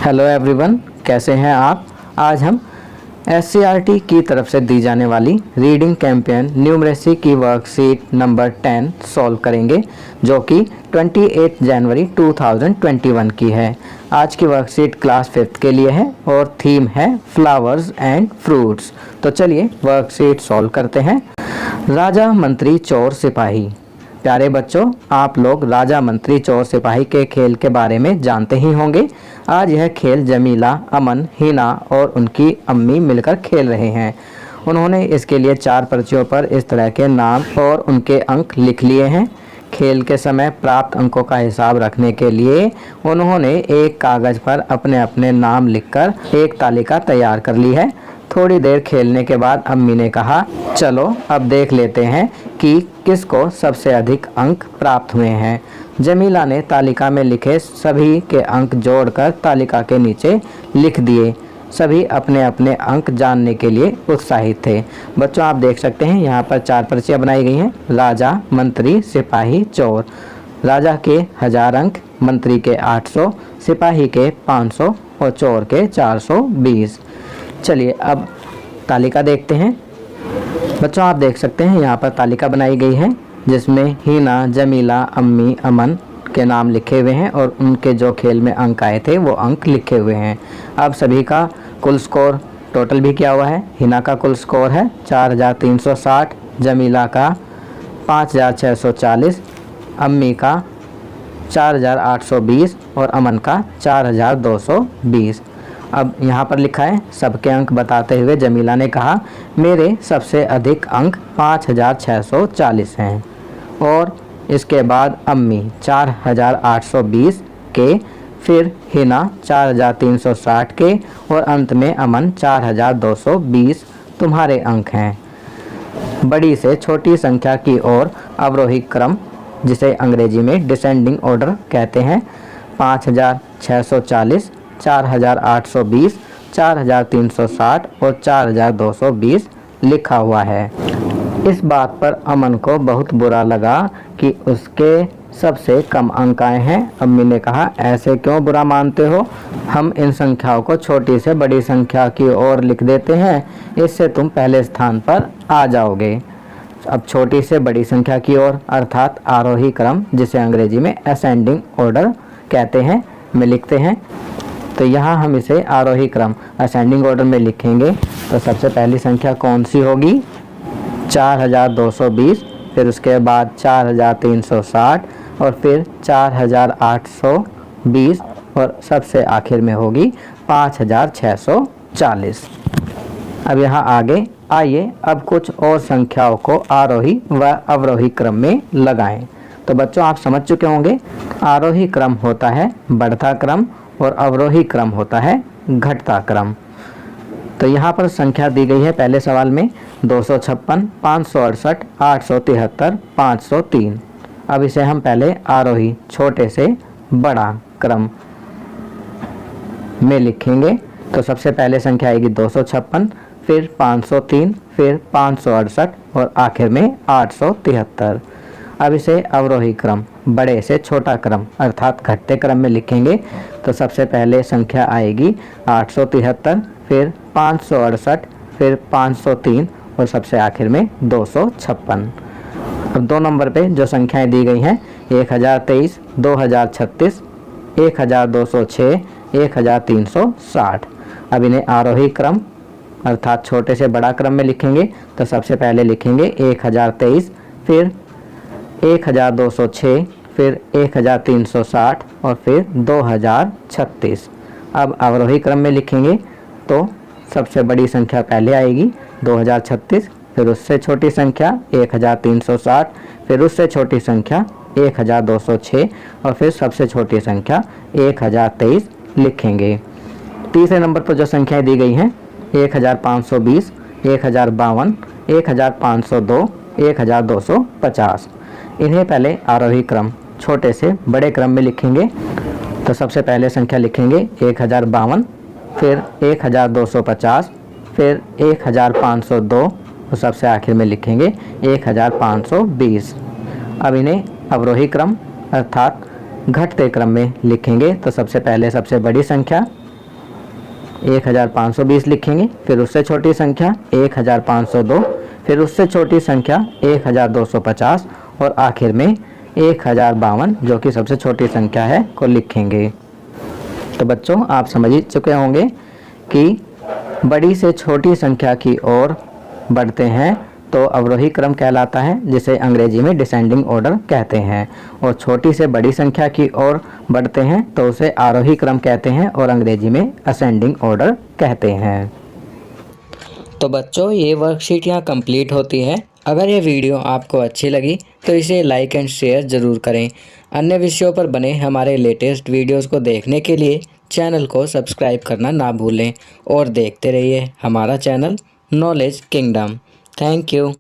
Hello everyone, कैसे हैं आप। आज हम एससीईआरटी की तरफ से दी जाने वाली रीडिंग कैंपेन न्यूमरेसी की वर्कशीट नंबर 10 सॉल्व करेंगे, जो कि 28 जनवरी 2021 की है। आज की वर्कशीट क्लास 5th के लिए है और थीम है फ्लावर्स एंड फ्रूट्स। तो चलिए वर्कशीट सॉल्व करते हैं। राजा, मंत्री, चोर, सिपाही। प्यारे बच्चों, आप लोग राजा, मंत्री, चोर, सिपाही के खेल के बारे में जानते ही होंगे। आज यह खेल जमीला, अमन, हिना और उनकी अम्मी मिलकर खेल रहे हैं। उन्होंने इसके लिए 4 पर्चियों पर इस तरह के नाम और उनके अंक लिख लिए हैं। खेल के समय प्राप्त अंकों का हिसाब रखने के लिए उन्होंने एक कागज़ पर अपने अपने नाम लिखकर एक तालिका तैयार कर ली है। थोड़ी देर खेलने के बाद अम्मी ने कहा, चलो अब देख लेते हैं कि किसको सबसे अधिक अंक प्राप्त हुए हैं। जमीला ने तालिका में लिखे सभी के अंक जोड़कर तालिका के नीचे लिख दिए। सभी अपने अपने अंक जानने के लिए उत्साहित थे। बच्चों, आप देख सकते हैं यहाँ पर 4 पर्चियाँ बनाई गई हैं। राजा, मंत्री, सिपाही, चोर। राजा के 1000 अंक, मंत्री के 800, सिपाही के 500 और चोर के 420। चलिए अब तालिका देखते हैं। बच्चों, आप देख सकते हैं यहाँ पर तालिका बनाई गई है, जिसमें हिना, जमीला, अम्मी, अमन के नाम लिखे हुए हैं और उनके जो खेल में अंक आए थे वो अंक लिखे हुए हैं। अब सभी का कुल स्कोर टोटल भी किया हुआ है। हिना का कुल स्कोर है 4360, जमीला का 5640, अम्मी का 4820 और अमन का 4220। अब यहाँ पर लिखा है सबके अंक बताते हुए जमीला ने कहा, मेरे सबसे अधिक अंक 5640 हैं। और इसके बाद अम्मी 4820 के, फिर हिना 4360 के और अंत में अमन 4220 तुम्हारे अंक हैं। बड़ी से छोटी संख्या की ओर अवरोही क्रम, जिसे अंग्रेजी में डिसेंडिंग ऑर्डर कहते हैं, 5640, 4820, 4360 और 4220 लिखा हुआ है। इस बात पर अमन को बहुत बुरा लगा कि उसके सबसे कम अंक आए हैं। अम्मी ने कहा, ऐसे क्यों बुरा मानते हो? हम इन संख्याओं को छोटी से बड़ी संख्या की ओर लिख देते हैं, इससे तुम पहले स्थान पर आ जाओगे। अब छोटी से बड़ी संख्या की ओर अर्थात आरोही क्रम, जिसे अंग्रेजी में असेंडिंग ऑर्डर कहते हैं, में लिखते हैं। तो यहाँ हम इसे आरोही क्रम असेंडिंग ऑर्डर में लिखेंगे। तो सबसे पहली संख्या कौन सी होगी? 4220, फिर उसके बाद 4360 और फिर 4820 और सबसे आखिर में होगी 5640। अब यहाँ आगे आइए अब कुछ और संख्याओं को आरोही व अवरोही क्रम में लगाएं। तो बच्चों, आप समझ चुके होंगे आरोही क्रम होता है बढ़ता क्रम और अवरोही क्रम होता है घटता क्रम। तो यहाँ पर संख्या दी गई है पहले सवाल में 256, 568, 873, 503। अब इसे हम पहले आरोही छोटे से बड़ा क्रम में लिखेंगे। तो सबसे पहले संख्या आएगी 256, फिर 503, फिर 568 और आखिर में 873। अब इसे अवरोही क्रम बड़े से छोटा क्रम अर्थात घटते क्रम में लिखेंगे। तो सबसे पहले संख्या आएगी 873, फिर 568, फिर 503 और सबसे आखिर में 256। अब 2 नंबर पे जो संख्याएं दी गई हैं 1023, 2036, 1206, 1360। अब इन्हें आरोही क्रम अर्थात छोटे से बड़ा क्रम में लिखेंगे। तो सबसे पहले लिखेंगे 1023, फिर 1206, फिर 1360 और फिर 2036। अब अवरोही क्रम में लिखेंगे तो सबसे बड़ी संख्या पहले आएगी 2036, फिर उससे छोटी संख्या 1360, फिर उससे छोटी संख्या 1206 और फिर सबसे छोटी संख्या 1023 लिखेंगे। तीसरे नंबर पर जो संख्याएं दी गई हैं 1520, 1052, 1502, 1250। इन्हें पहले आरोही क्रम छोटे से बड़े क्रम में लिखेंगे। तो सबसे पहले संख्या लिखेंगे 1052, फिर 1250, फिर 1502 और सबसे आखिर में लिखेंगे 1520। अब इन्हें अवरोही क्रम अर्थात घटते क्रम में लिखेंगे। तो सबसे पहले सबसे बड़ी संख्या 1520 लिखेंगे, फिर उससे छोटी संख्या 1502, फिर उससे छोटी संख्या 1250 और आखिर में 1052 जो कि सबसे छोटी संख्या है को लिखेंगे। तो बच्चों आप समझ ही चुके होंगे कि बड़ी से छोटी संख्या की ओर बढ़ते हैं तो अवरोही क्रम कहलाता है, जिसे अंग्रेजी में डिसेंडिंग ऑर्डर कहते हैं, और छोटी से बड़ी संख्या की ओर बढ़ते हैं तो उसे आरोही क्रम कहते हैं और अंग्रेजी में असेंडिंग ऑर्डर कहते हैं। तो बच्चों ये वर्कशीट यहाँ कंप्लीट होती है। अगर ये वीडियो आपको अच्छी लगी तो इसे लाइक एंड शेयर ज़रूर करें। अन्य विषयों पर बने हमारे लेटेस्ट वीडियोस को देखने के लिए चैनल को सब्सक्राइब करना ना भूलें और देखते रहिए हमारा channel knowledge kingdom. Thank you.